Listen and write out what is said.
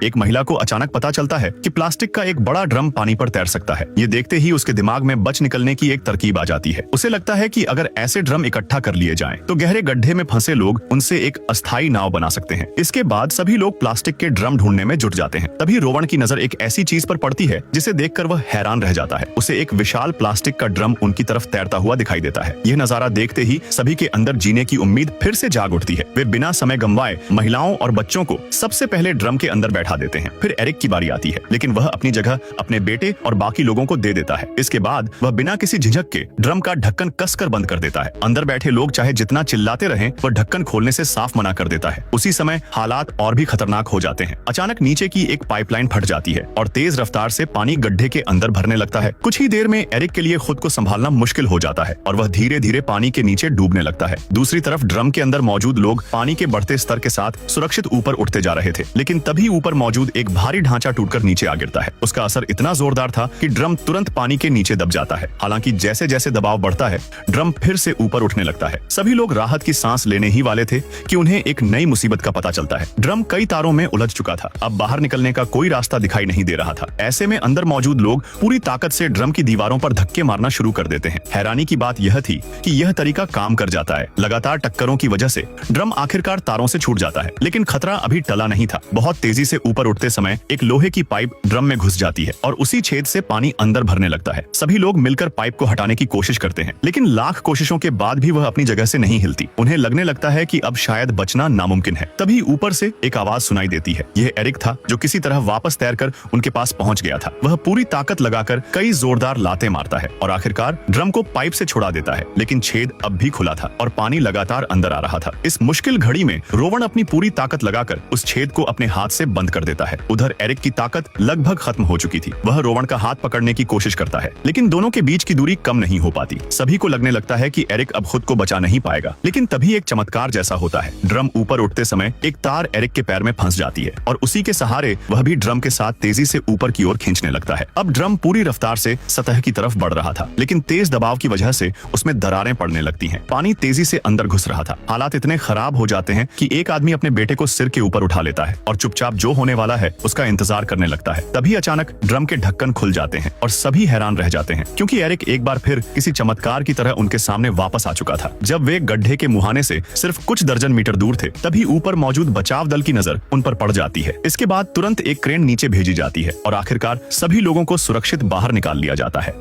एक महिला को अचानक पता चलता है कि प्लास्टिक का एक बड़ा ड्रम पानी पर तैर सकता है। ये देखते ही उसके दिमाग में बच निकलने की एक तरकीब आ जाती है। उसे लगता है कि अगर ऐसे ड्रम इकट्ठा कर लिए जाएं, तो गहरे गड्ढे में फंसे लोग उनसे एक अस्थायी नाव बना सकते हैं। इसके बाद सभी लोग प्लास्टिक के ड्रम ढूंढने में जुट जाते हैं। तभी रोवन की नजर एक ऐसी चीज पर पड़ती है जिसे देखकर वह हैरान रह जाता है। उसे एक विशाल प्लास्टिक का ड्रम उनकी तरफ तैरता हुआ दिखाई देता है। यह नजारा देखते ही सभी के अंदर जीने की उम्मीद फिर से जाग उठती है। वे बिना समय गंवाए महिलाओं और बच्चों को सबसे पहले ड्रम के अंदर बैठा देते हैं। फिर एरिक की बारी आती है, लेकिन वह अपनी जगह अपने बेटे और बाकी लोगों को दे देता है। इसके बाद वह बिना किसी झिझक के ड्रम का ढक्कन कसकर बंद कर देता है। अंदर बैठे लोग चाहे जितना चिल्लाते रहें, वह ढक्कन खोलने से साफ मना कर देता है। उसी समय हालात और भी खतरनाक हो जाते हैं। अचानक नीचे की एक पाइपलाइन फट जाती है और तेज रफ्तार से पानी गड्ढे के अंदर भरने लगता है। कुछ ही देर में एरिक के लिए खुद को संभालना मुश्किल हो जाता है और वह धीरे धीरे पानी के नीचे डूबने लगता है। दूसरी तरफ ड्रम के अंदर मौजूद लोग पानी के बढ़ते स्तर के साथ सुरक्षित ऊपर उठते जा रहे थे, लेकिन तभी ऊपर मौजूद एक भारी ढांचा टूटकर नीचे आ गिरता है। उसका असर इतना जोरदार था कि ड्रम तुरंत पानी के नीचे दब जाता है। हालांकि जैसे जैसे दबाव बढ़ता है, ड्रम फिर से ऊपर उठने लगता है। सभी लोग राहत की सांस लेने ही वाले थे कि उन्हें एक नई मुसीबत का पता चलता है। ड्रम कई तारों में उलझ चुका था। अब बाहर निकलने का कोई रास्ता दिखाई नहीं दे रहा था। ऐसे में अंदर मौजूद लोग पूरी ताकत से ड्रम की दीवारों पर धक्के मारना शुरू कर देते हैं। हैरानी की बात यह थी कि यह तरीका काम कर जाता है। लगातार टक्करों की वजह से ड्रम आखिरकार तारों से छूट जाता है, लेकिन खतरा अभी टला नहीं था। बहुत तेजी से ऊपर उठते समय एक लोहे की पाइप ड्रम में घुस जाती है और उसी छेद से पानी अंदर भरने लगता है। सभी लोग मिलकर पाइप को हटाने की कोशिश करते हैं, लेकिन लाख कोशिशों के बाद भी वह अपनी जगह से नहीं हिलती। उन्हें लगने लगता है कि अब शायद बचना नामुमकिन है। तभी ऊपर से एक आवाज सुनाई देती है। यह एरिक था, जो किसी तरह वापस तैरकर उनके पास पहुंच गया था। वह पूरी ताकत लगाकर कई जोरदार लातें मारता है और आखिरकार ड्रम को पाइप से छुड़ा देता है, लेकिन छेद अब भी खुला था और पानी लगातार अंदर आ रहा था। इस मुश्किल घड़ी में रोवन अपनी पूरी ताकत लगाकर उस छेद को अपने हाथ से बंद कर देता है। उधर एरिक की ताकत लगभग खत्म हो चुकी थी। वह रोवन का हाथ पकड़ने की कोशिश करता है, लेकिन दोनों के बीच की दूरी कम नहीं हो पाती। सभी को लगने लगता है कि एरिक अब खुद को बचा नहीं पाएगा, लेकिन तभी एक चमत्कार जैसा होता है। ड्रम ऊपर उठते समय एक तार एरिक के पैर में फंस जाती है और उसी के सहारे वह भी ड्रम के साथ तेजी से ऊपर की ओर खींचने लगता है। अब ड्रम पूरी रफ्तार से सतह की तरफ बढ़ रहा था, लेकिन तेज दबाव की वजह से उसमें दरारें पड़ने लगती हैं। पानी तेजी से अंदर घुस रहा था। हालात इतने खराब हो जाते हैं कि एक आदमी अपने बेटे को सिर के ऊपर उठा लेता है और चुपचाप जो होने वाला है उसका इंतजार करने लगता है। तभी अचानक ड्रम के ढक्कन खुल जाते हैं और सभी हैरान रह जाते हैं, क्योंकि एरिक एक बार फिर किसी चमत्कार की तरह उनके सामने वापस आ चुका था। जब वे गड्ढे के मुहाने से सिर्फ कुछ दर्जन मीटर दूर थे, तभी ऊपर मौजूद बचाव दल की नजर उन पर पड़ जाती है। इसके बाद तुरंत एक क्रेन नीचे भेजी जाती है और आखिरकार सभी लोगों को सुरक्षित बाहर निकाल लिया जाता है।